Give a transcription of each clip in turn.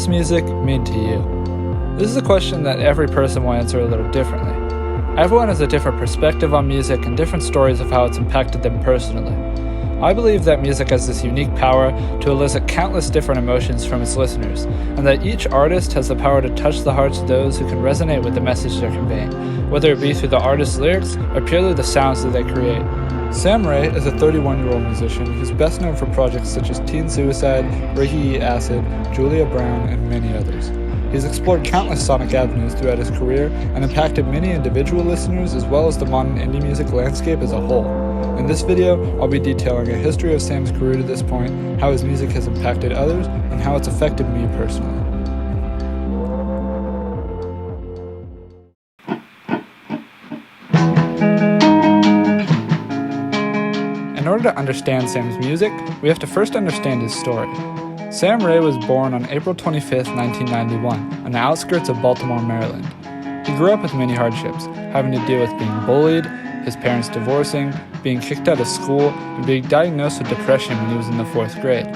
this music mean to you? This is a question that every person will answer a little differently. Everyone has a different perspective on music and different stories of how it's impacted them personally. I believe that music has this unique power to elicit countless different emotions from its listeners, and that each artist has the power to touch the hearts of those who can resonate with the message they're conveying, whether it be through the artist's lyrics or purely the sounds that they create. Sam Ray is a 31-year-old musician who's best known for projects such as Teen Suicide, Ricky Eat Acid, Julia Brown, and many others. He's explored countless sonic avenues throughout his career and impacted many individual listeners as well as the modern indie music landscape as a whole. In this video, I'll be detailing a history of Sam's career to this point, how his music has impacted others, and how it's affected me personally. In order to understand Sam's music, we have to first understand his story. Sam Ray was born on April 25, 1991, on the outskirts of Baltimore, Maryland. He grew up with many hardships, having to deal with being bullied, his parents divorcing, being kicked out of school, and being diagnosed with depression when he was in the 4th grade.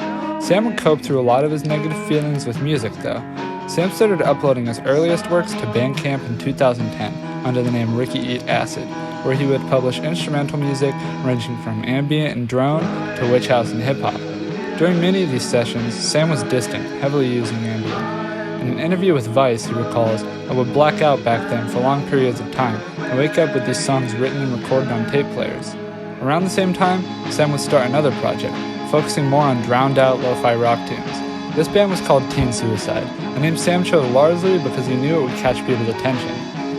Sam would cope through a lot of his negative feelings with music, though. Sam started uploading his earliest works to Bandcamp in 2010 under the name Ricky Eat Acid, where he would publish instrumental music ranging from ambient and drone to witch house and hip-hop. During many of these sessions, Sam was distant, heavily using ambient. In an interview with Vice, he recalls, "I would black out back then for long periods of time and wake up with these songs written and recorded on tape players." Around the same time, Sam would start another project, focusing more on drowned-out lo-fi rock tunes. This band was called Teen Suicide, a name Sam chose largely because he knew it would catch people's attention.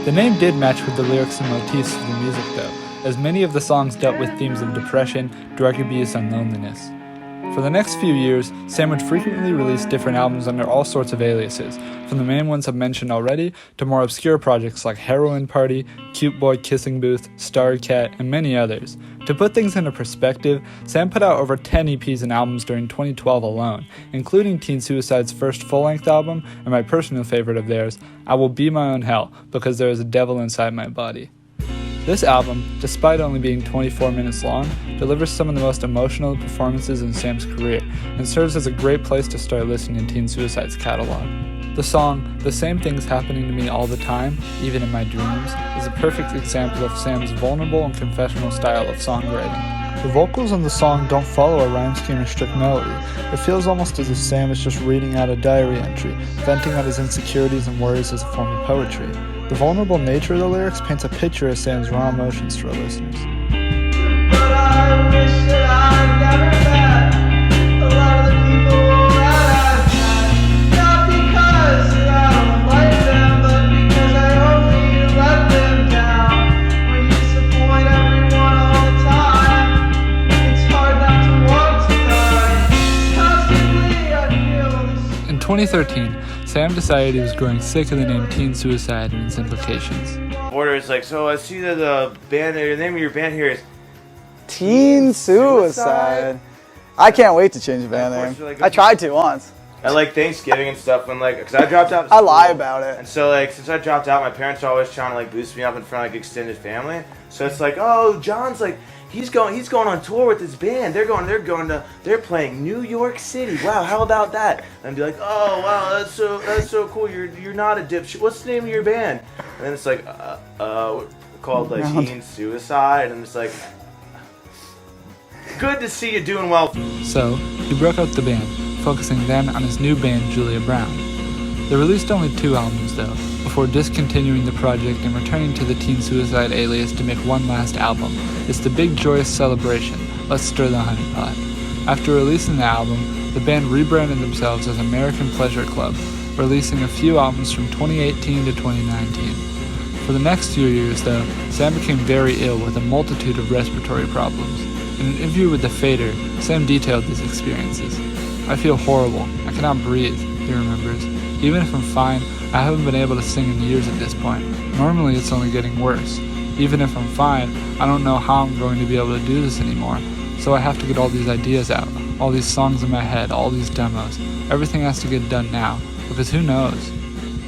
The name did match with the lyrics and motifs of the music though, as many of the songs dealt with themes of depression, drug abuse, and loneliness. For the next few years, Sam would frequently release different albums under all sorts of aliases, from the main ones I've mentioned already to more obscure projects like Heroin Party, Cute Boy Kissing Booth, Starry Cat, and many others. To put things into perspective, Sam put out over 10 EPs and albums during 2012 alone, including Teen Suicide's first full-length album and my personal favorite of theirs, I Will Be My Own Hell Because There Is a Devil Inside My Body. This album, despite only being 24 minutes long, delivers some of the most emotional performances in Sam's career and serves as a great place to start listening to Teen Suicide's catalog. The song, The Same Thing's Happening to Me All the Time, Even in My Dreams, is a perfect example of Sam's vulnerable and confessional style of songwriting. The vocals on the song don't follow a rhyme scheme or strict melody. It feels almost as if Sam is just reading out a diary entry, venting out his insecurities and worries as a form of poetry. The vulnerable nature of the lyrics paints a picture of Sam's raw emotions to our listeners. But I wish that I'd never met a lot of the people that I've met. Not because I don't like them, but because I only let them down. When you disappoint everyone all the time, it's hard not to want to die. Constantly I feel this. In 2013, Sam decided he was growing sick of the name Teen Suicide and its implications. Order is like, so I see that the band, the name of your band here is Teen Suicide. I can't wait to change the band name. I tried to once. At like Thanksgiving and stuff, when like, cause I dropped out. I lie about it. And so like, since I dropped out, my parents are always trying to like boost me up in front of like extended family. So it's like, oh, John's like, he's going on tour with his band. They're playing New York City. Wow, how about that? And I'd be like, oh wow, that's so cool. You're not a dipshit. What's the name of your band? And then it's like, called like Teen Suicide, and it's like, good to see you doing well. So, he broke up the band, focusing then on his new band, Julia Brown. They released only 2 albums though, before discontinuing the project and returning to the Teen Suicide alias to make one last album. It's the big joyous celebration, Let's Stir the Honey Pot. After releasing the album, the band rebranded themselves as American Pleasure Club, releasing a few albums from 2018 to 2019. For the next few years though, Sam became very ill with a multitude of respiratory problems. In an interview with The Fader, Sam detailed these experiences. "I feel horrible. I cannot breathe," he remembers. "Even if I'm fine, I haven't been able to sing in years at this point. Normally it's only getting worse. Even if I'm fine, I don't know how I'm going to be able to do this anymore. So I have to get all these ideas out, all these songs in my head, all these demos. Everything has to get done now, because who knows?"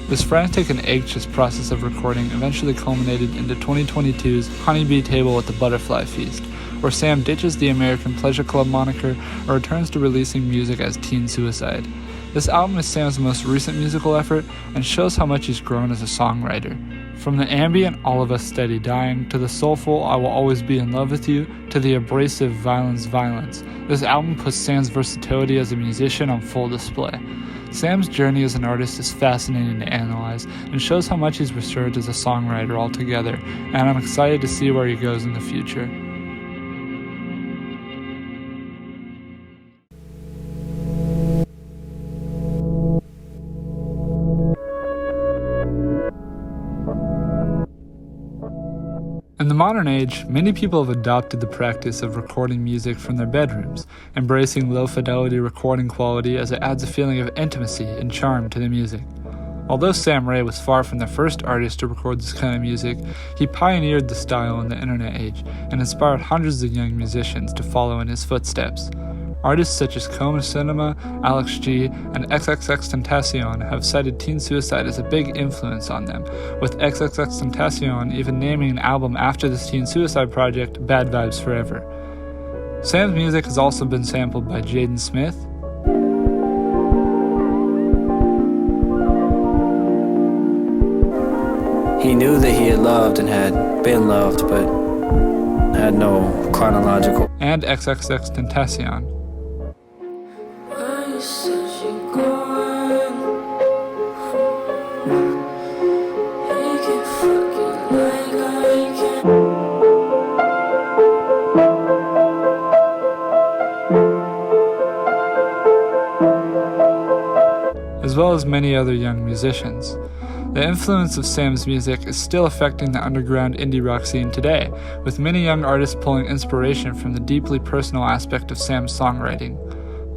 This frantic and anxious process of recording eventually culminated into 2022's Honeybee Table at the Butterfly Feast, where Sam ditches the American Pleasure Club moniker and returns to releasing music as Teen Suicide. This album is Sam's most recent musical effort and shows how much he's grown as a songwriter. From the ambient All of Us Steady Dying, to the soulful I Will Always Be in Love With You, to the abrasive Violence, this album puts Sam's versatility as a musician on full display. Sam's journey as an artist is fascinating to analyze and shows how much he's resurged as a songwriter altogether, and I'm excited to see where he goes in the future. In the modern age, many people have adopted the practice of recording music from their bedrooms, embracing low-fidelity recording quality as it adds a feeling of intimacy and charm to the music. Although Sam Ray was far from the first artist to record this kind of music, he pioneered the style in the internet age and inspired hundreds of young musicians to follow in his footsteps. Artists such as Coma Cinema, Alex G, and XXXTentacion have cited teen suicide as a big influence on them, with XXXTentacion even naming an album after this teen suicide project, Bad Vibes Forever. Sam's music has also been sampled by Jaden Smith, He knew that he had loved and had been loved, but had no chronological. and XXXTentacion. As well as many other young musicians. The influence of Sam's music is still affecting the underground indie rock scene today, with many young artists pulling inspiration from the deeply personal aspect of Sam's songwriting.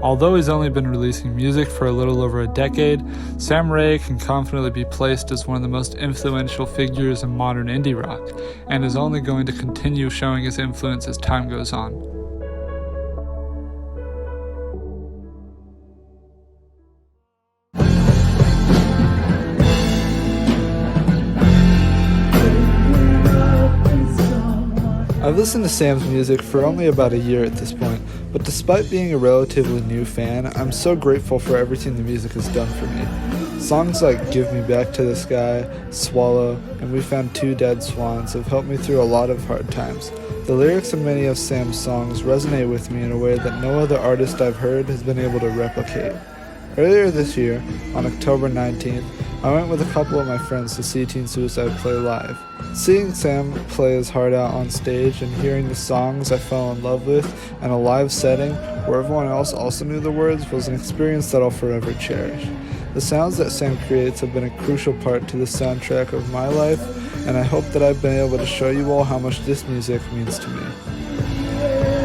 Although he's only been releasing music for a little over a decade, Sam Ray can confidently be placed as one of the most influential figures in modern indie rock, and is only going to continue showing his influence as time goes on. I've listened to Sam's music for only about a year at this point, but despite being a relatively new fan, I'm so grateful for everything the music has done for me. Songs like Give Me Back to the Sky, Swallow, and We Found Two Dead Swans have helped me through a lot of hard times. The lyrics of many of Sam's songs resonate with me in a way that no other artist I've heard has been able to replicate. Earlier this year, on October 19th, I went with a couple of my friends to see Teen Suicide play live. Seeing Sam play his heart out on stage and hearing the songs I fell in love with in a live setting where everyone else also knew the words was an experience that I'll forever cherish. The sounds that Sam creates have been a crucial part to the soundtrack of my life, and I hope that I've been able to show you all how much this music means to me.